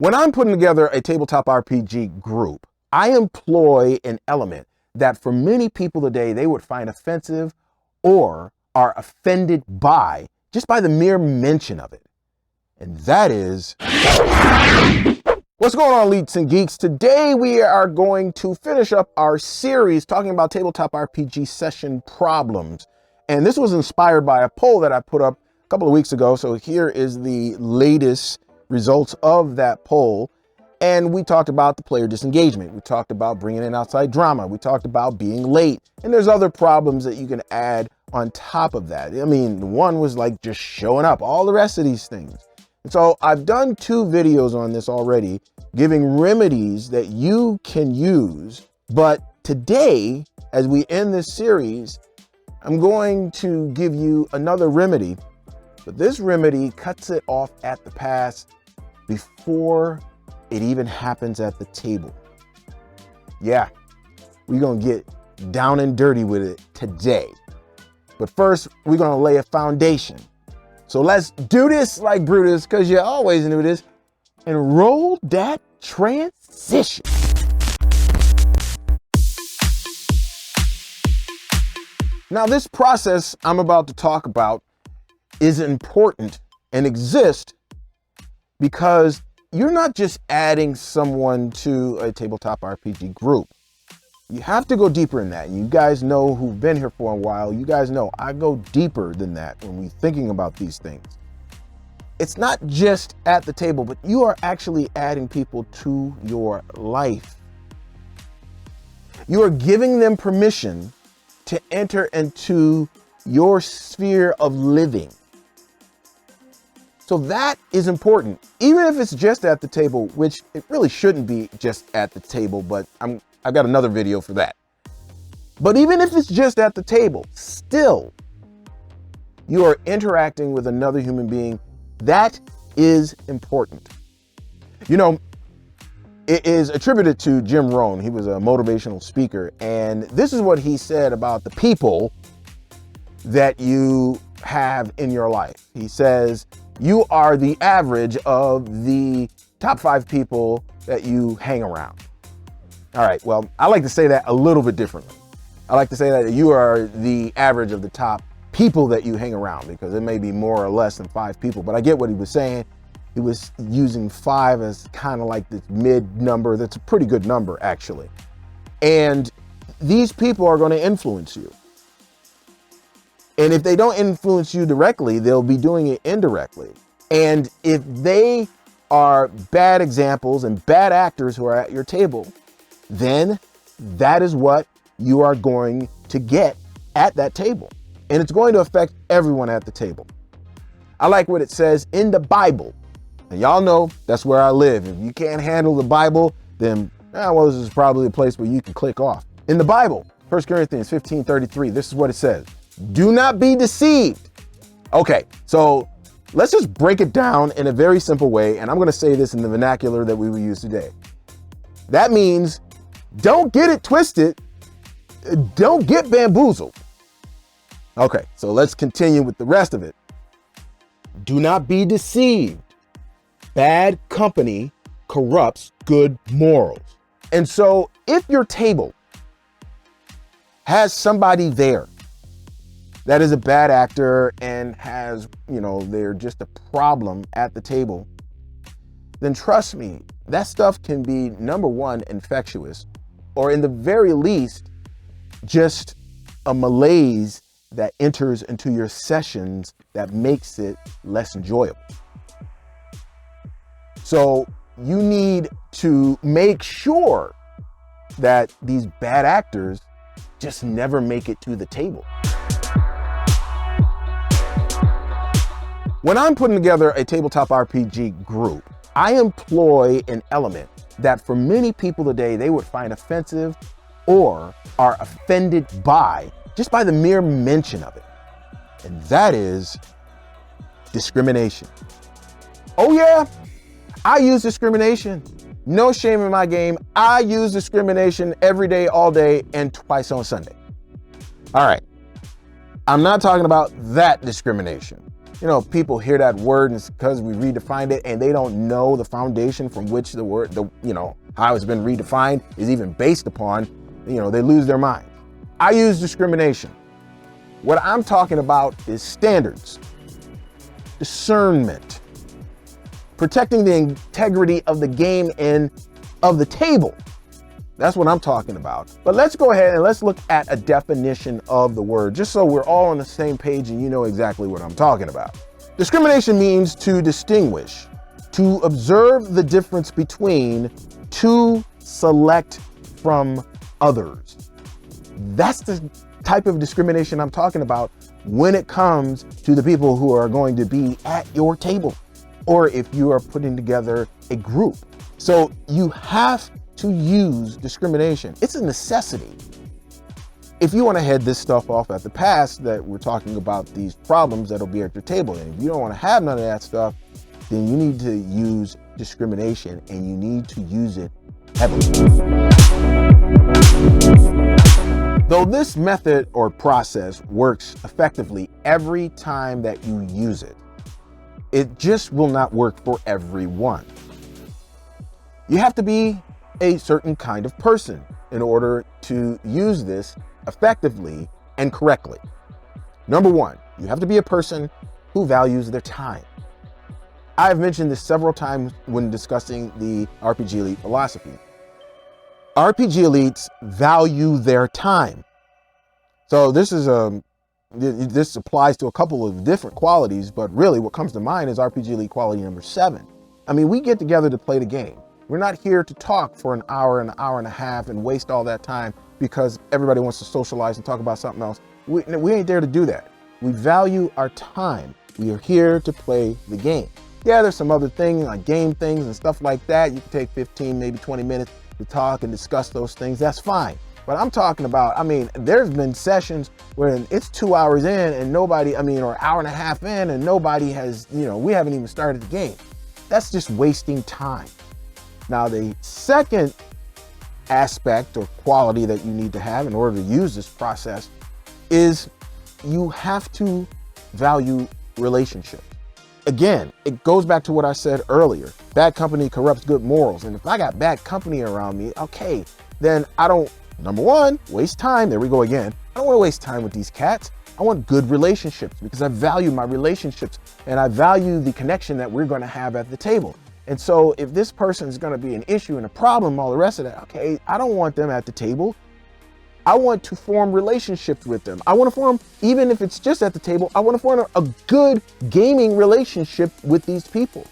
When I'm putting together a tabletop RPG group, I employ an element that for many people today, they would find offensive or are offended by just by the mere mention of it. And that is, what's going on, Leets and Geeks? Today we are going to finish up our series talking about tabletop RPG session problems. And this was inspired by a poll that I put up a couple of weeks ago. So here is the latest results of that poll. And we talked about the player disengagement. We talked about bringing in outside drama. We talked about being late. And there's other problems that you can add on top of that. I mean, one was like just showing up, all the rest of these things. And so I've done 2 videos on this already, giving remedies that you can use. But today, as we end this series, I'm going to give you another remedy. But this remedy cuts it off at the pass before it even happens at the table. Yeah, we're gonna get down and dirty with it today. But first, we're gonna lay a foundation. So let's do this like Brutus, because you always knew this, and roll that transition. Now, this process I'm about to talk about is important and exists because you're not just adding someone to a tabletop RPG group. You have to go deeper in that. And you guys know who've been here for a while, you guys know I go deeper than that when we're thinking about these things. It's not just at the table, but you are actually adding people to your life. You are giving them permission to enter into your sphere of living. So that is important, even if it's just at the table, which it really shouldn't be just at the table, but I've got another video for that. But even if it's just at the table, still, you are interacting with another human being. That is important. You know, it is attributed to Jim Rohn. He was a motivational speaker, and this is what he said about the people that you have in your life. He says, you are the average of the top 5 people that you hang around. All right, well, I like to say that a little bit differently. I like to say that you are the average of the top people that you hang around, because it may be more or less than 5 people, but I get what he was saying. He was using 5 as kind of like this mid number. That's a pretty good number, actually. And these people are going to influence you. And if they don't influence you directly, they'll be doing it indirectly. And if they are bad examples and bad actors who are at your table, then that is what you are going to get at that table. And it's going to affect everyone at the table. I like what it says in the Bible. And y'all know that's where I live. If you can't handle the Bible, then, well, this is probably a place where you can click off. In the Bible, 1 Corinthians 15:33, this is what it says. Do not be deceived. Okay, so let's just break it down in a very simple way. And I'm going to say this in the vernacular that we will use today. That means don't get it twisted. Don't get bamboozled. Okay, so let's continue with the rest of it. Do not be deceived. Bad company corrupts good morals. And so if your table has somebody there that is a bad actor and has, they're just a problem at the table, then trust me, that stuff can be, number one, infectious, or in the very least, just a malaise that enters into your sessions that makes it less enjoyable. So you need to make sure that these bad actors just never make it to the table. When I'm putting together a tabletop RPG group, I employ an element that for many people today, they would find offensive or are offended by just by the mere mention of it. And that is discrimination. Oh yeah, I use discrimination. No shame in my game. I use discrimination every day, all day, and twice on Sunday. All right, I'm not talking about that discrimination. You know, people hear that word and it's because we redefined it and they don't know the foundation from which the word, how it's been redefined is even based upon, they lose their mind. I use discrimination. What I'm talking about is standards, discernment, protecting the integrity of the game and of the table. That's what I'm talking about. But let's go ahead and let's look at a definition of the word, just so we're all on the same page and you know exactly what I'm talking about. Discrimination means to distinguish, to observe the difference between, to select from others. That's the type of discrimination I'm talking about when it comes to the people who are going to be at your table, or if you are putting together a group. So you have to use discrimination. It's a necessity. If you want to head this stuff off at the pass that we're talking about, these problems that'll be at your table, and if you don't want to have none of that stuff, then you need to use discrimination and you need to use it heavily. Though this method or process works effectively every time that you use it, it just will not work for everyone. You have to be a certain kind of person in order to use this effectively and correctly. Number one, you have to be a person who values their time. I've mentioned this several times when discussing the RPG Elite philosophy. RPG Elites value their time. So this applies to a couple of different qualities, but really what comes to mind is RPG Elite quality number 7. I mean, we get together to play the game. We're not here to talk for an hour and a half and waste all that time because everybody wants to socialize and talk about something else. We ain't there to do that. We value our time. We are here to play the game. Yeah, there's some other things like game things and stuff like that. You can take 15, maybe 20 minutes to talk and discuss those things. That's fine. But I'm talking about, there's been sessions where it's 2 hours in and nobody, or an hour and a half in and nobody has, we haven't even started the game. That's just wasting time. Now, the second aspect or quality that you need to have in order to use this process is you have to value relationships. Again, it goes back to what I said earlier. Bad company corrupts good morals. And if I got bad company around me, okay, then I don't, number one, waste time. There we go again. I don't want to waste time with these cats. I want good relationships because I value my relationships and I value the connection that we're going to have at the table. And so if this person is going to be an issue and a problem, all the rest of that, okay, I don't want them at the table. I want to form relationships with them. I want to form, even if it's just at the table, I want to form a good gaming relationship with these people.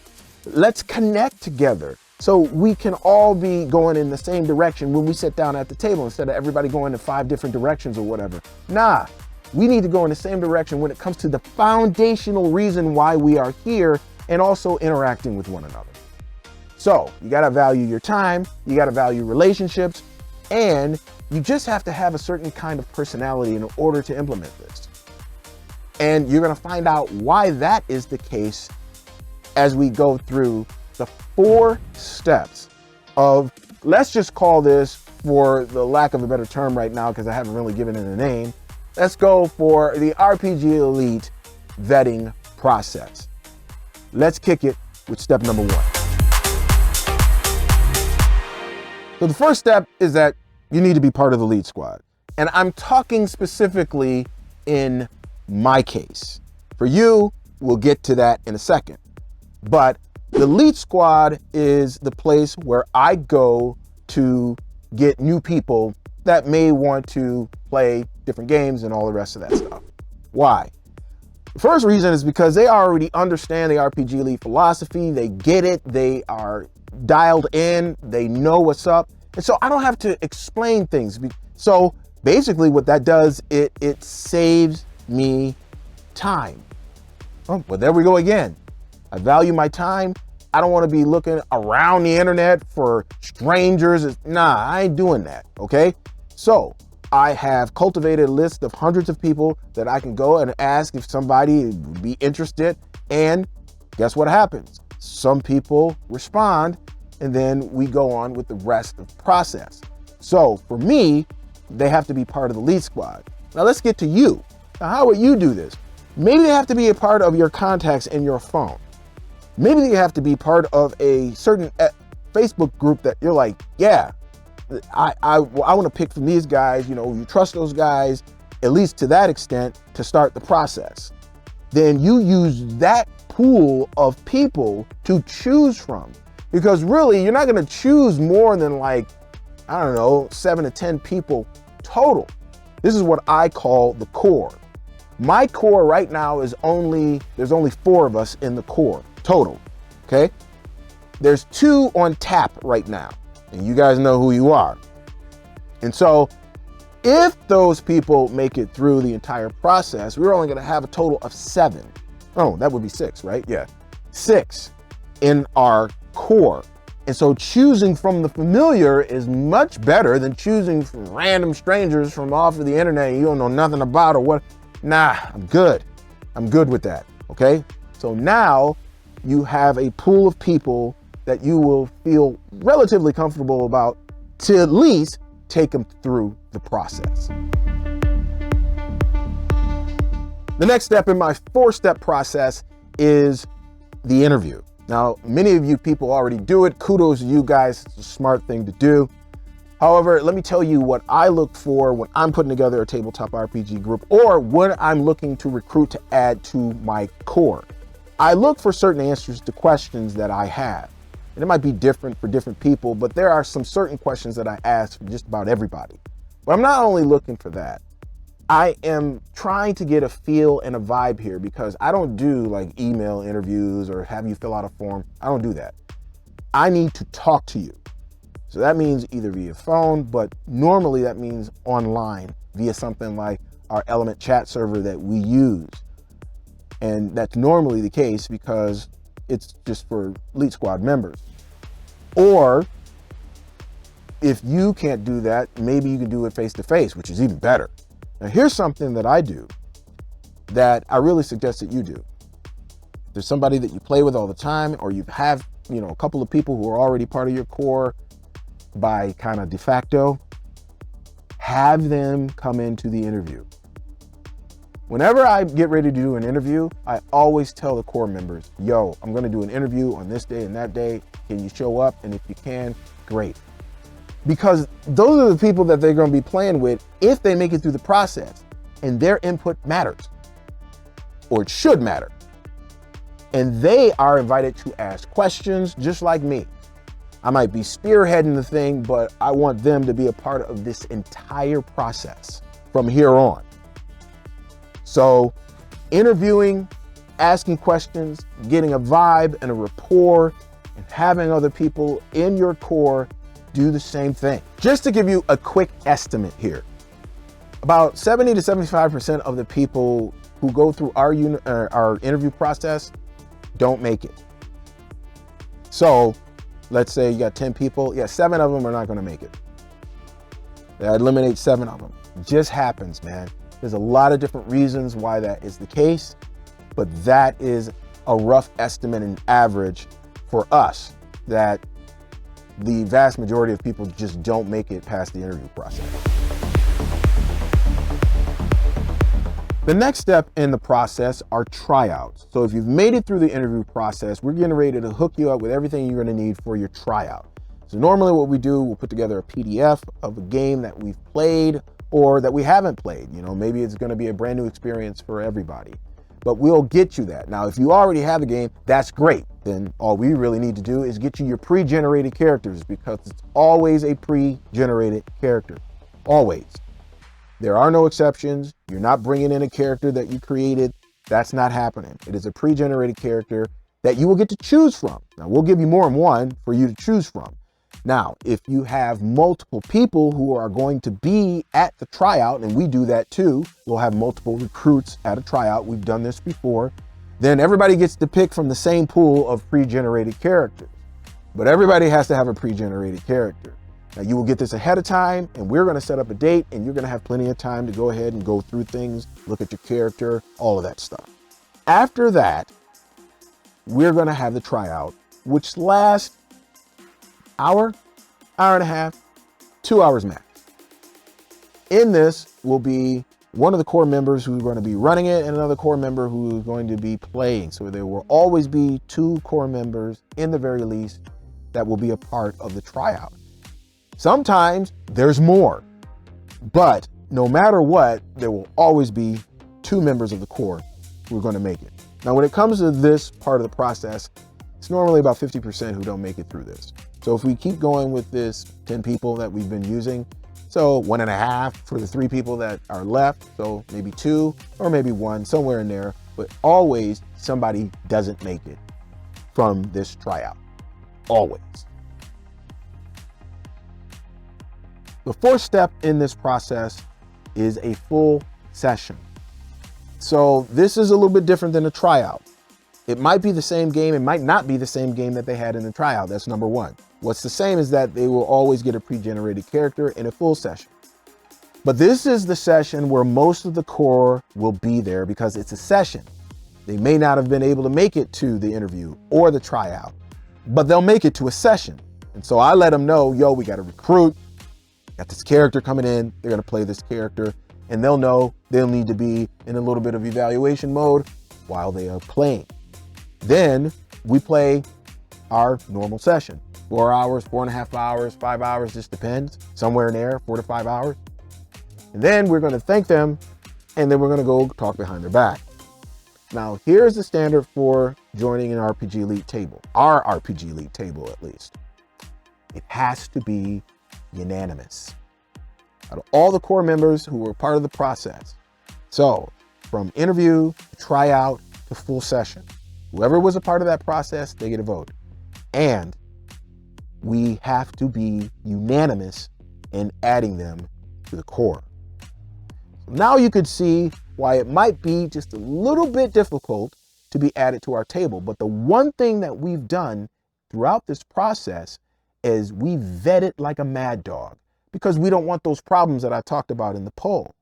Let's connect together so we can all be going in the same direction when we sit down at the table instead of everybody going in 5 different directions or whatever. Nah, we need to go in the same direction when it comes to the foundational reason why we are here and also interacting with one another. So you got to value your time, you got to value relationships, and you just have to have a certain kind of personality in order to implement this. And you're going to find out why that is the case as we go through the 4 steps of, let's just call this, for the lack of a better term right now, because I haven't really given it a name, let's go for the RPG Elite vetting process. Let's kick it with step number 1. So the first step is that you need to be part of the Leet Squad. And I'm talking specifically in my case. For you, we'll get to that in a second. But the Leet Squad is the place where I go to get new people that may want to play different games and all the rest of that stuff. Why? The first reason is because they already understand the RPG Elite philosophy. They get it. They are dialed in, they know what's up. And so I don't have to explain things. So basically what that does, it saves me time. Oh, well, there we go again. I value my time. I don't want to be looking around the internet for strangers. Nah, I ain't doing that, okay? So I have cultivated a list of hundreds of people that I can go and ask if somebody would be interested. And guess what happens? Some people respond, and then we go on with the rest of the process. So for me, they have to be part of the Leet Squad. Now let's get to you. Now, how would you do this? Maybe they have to be a part of your contacts in your phone. Maybe they have to be part of a certain Facebook group that you're like, yeah, I want to pick from these guys. You know, you trust those guys, at least to that extent, to start the process. Then you use that pool of people to choose from. Because really, you're not going to choose more than like, I don't know, 7 to 10 people total. This is what I call the core. My core right now is there's only 4 of us in the core total, okay? There's 2 on tap right now, and you guys know who you are. And so if those people make it through the entire process, we're only gonna have a total of 7. Oh, that would be 6, right? Yeah, 6 in our core. And so choosing from the familiar is much better than choosing from random strangers from off of the internet you don't know nothing about or what. Nah, I'm good. I'm good with that, okay? So now you have a pool of people that you will feel relatively comfortable about to at least take them through the process. The next step in my 4-step process is the interview. Now, many of you people already do it. Kudos to you guys. It's a smart thing to do. However, let me tell you what I look for when I'm putting together a tabletop RPG group or when I'm looking to recruit to add to my core. I look for certain answers to questions that I have. And it might be different for different people, but there are some certain questions that I ask for just about everybody. But I'm not only looking for that. I am trying to get a feel and a vibe here because I don't do like email interviews or have you fill out a form. I don't do that. I need to talk to you. So that means either via phone, but normally that means online via something like our Element chat server that we use. And that's normally the case because it's just for Leet Squad members. Or if you can't do that, maybe you can do it face-to-face, which is even better. Now, here's something that I do that I really suggest that you do. There's somebody that you play with all the time, or you have, a couple of people who are already part of your core by kind of de facto. Have them come into the interview. Whenever I get ready to do an interview, I always tell the core members, yo, I'm going to do an interview on this day and that day. Can you show up? And if you can, great. Because those are the people that they're going to be playing with if they make it through the process, and their input matters, or it should matter. And they are invited to ask questions just like me. I might be spearheading the thing, but I want them to be a part of this entire process from here on. So interviewing, asking questions, getting a vibe and a rapport, and having other people in your core do the same thing. Just to give you a quick estimate here, about 70 to 75% of the people who go through our interview process don't make it. So let's say you got 10 people, 7 of them are not going to make it. That eliminates 7 of them. It just happens, man. There's a lot of different reasons why that is the case, but that is a rough estimate and average for us, that the vast majority of people just don't make it past the interview process. The next step in the process are tryouts. So if you've made it through the interview process, we're getting ready to hook you up with everything you're going to need for your tryout. So normally what we do, we'll put together a PDF of a game that we've played or that we haven't played. Maybe it's going to be a brand new experience for everybody, but we'll get you that. Now, if you already have the game, that's great. Then all we really need to do is get you your pre-generated characters, because it's always a pre-generated character, always. There are no exceptions. You're not bringing in a character that you created. That's not happening. It is a pre-generated character that you will get to choose from. Now, we'll give you more than one for you to choose from. Now, if you have multiple people who are going to be at the tryout, and we do that too, we'll have multiple recruits at a tryout. We've done this before. Then everybody gets to pick from the same pool of pre-generated characters. But everybody has to have a pre-generated character. Now, you will get this ahead of time, and we're going to set up a date, and you're going to have plenty of time to go ahead and go through things, look at your character, all of that stuff. After that, we're going to have the tryout, which lasts hour and a half, 2 hours max. In this will be one of the core members who's going to be running it and another core member who is going to be playing. So there will always be 2 core members in the very least that will be a part of the tryout. Sometimes there's more, but no matter what, there will always be 2 members of the core who are going to make it. Now, when it comes to this part of the process, it's normally about 50% who don't make it through this. So if we keep going with this 10 people that we've been using, so 1.5 for the 3 people that are left, so maybe 2 or maybe 1, somewhere in there, but always somebody doesn't make it from this tryout, always. The 4th step in this process is a full session. So this is a little bit different than a tryout. It might be the same game, it might not be the same game that they had in the tryout. That's number 1. What's the same is that they will always get a pre-generated character in a full session. But this is the session where most of the core will be there because it's a session. They may not have been able to make it to the interview or the tryout, but they'll make it to a session. And so I let them know, yo, we got to recruit, got this character coming in, they're going to play this character, and they'll know they'll need to be in a little bit of evaluation mode while they are playing. Then we play our normal session, 4 hours, 4.5 hours, 5 hours, just depends, somewhere in there, 4 to 5 hours. And then we're going to thank them, and then we're going to go talk behind their back. Now, here's the standard for joining an RPG Elite table, our RPG Elite table at least. It has to be unanimous. Out of all the core members who were part of the process. So from interview to tryout to full session, whoever was a part of that process, they get a vote. And we have to be unanimous in adding them to the core. So now you could see why it might be just a little bit difficult to be added to our table. But the one thing that we've done throughout this process is we vet it like a mad dog, because we don't want those problems that I talked about in the poll.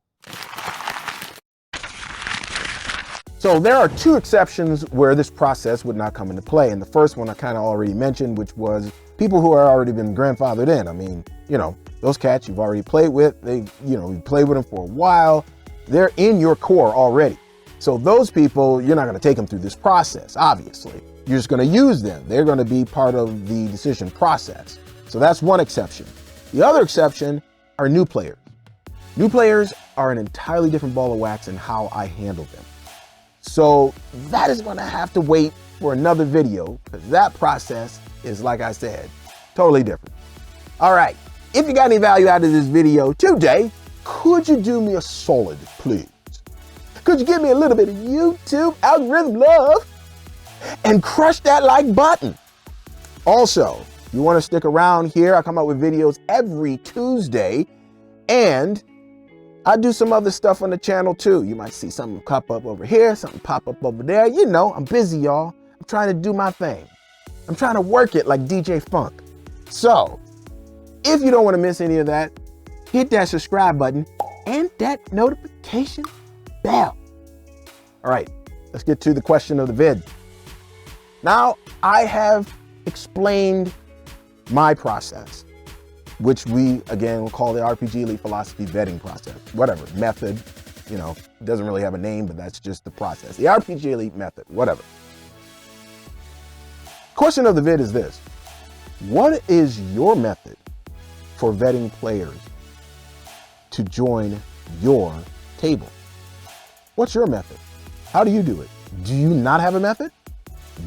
So there are 2 exceptions where this process would not come into play. And the first one I kind of already mentioned, which was people who are already been grandfathered in. I mean, you know, those cats you've already played with, you played with them for a while. They're in your core already. So those people, you're not going to take them through this process, obviously. You're just going to use them. They're going to be part of the decision process. So that's one exception. The other exception are new players. New players are an entirely different ball of wax in how I handle them. So that is going to have to wait for another video, because that process is, like I said, totally different. All right, if you got any value out of this video today, could you do me a solid, please? Could you give me a little bit of YouTube algorithm love and crush that like button? Also, if you want to stick around here, I come out with videos every Tuesday, and I do some other stuff on the channel too. You might see something pop up over here, something pop up over there. You know, I'm busy, y'all. I'm trying to do my thing. I'm trying to work it like DJ Funk. So, if you don't want to miss any of that, hit that subscribe button and that notification bell. All right, let's get to the question of the vid. Now, I have explained my process, which we, again, will call the RPG Elite Philosophy vetting process. Whatever, method, you know, doesn't really have a name, but that's just the process. The RPG Elite method, whatever. Question of the vid is this: what is your method for vetting players to join your table? What's your method? How do you do it? Do you not have a method?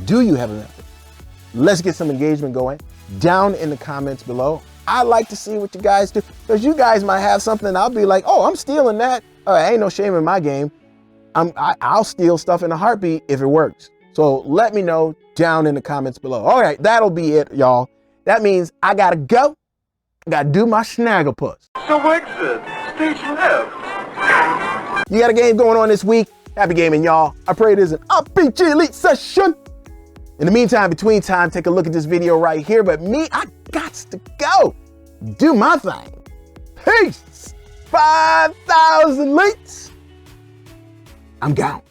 Do you have a method? Let's get some engagement going down in the comments below. I like to see what you guys do, because you guys might have something I'll be like, oh, I'm stealing that. Ain't no shame in my game. I'll steal stuff in a heartbeat if it works. So let me know down in the comments below. All right, that'll be it, y'all. That means I gotta go. I gotta do my snagglepuss. So exit, stage left. You got a game going on this week? Happy gaming, y'all. I pray it is an RPG Elite session. In the meantime, between time, take a look at this video right here. But me, I gots to go do my thing. Peace. 5,000 leets. I'm gone.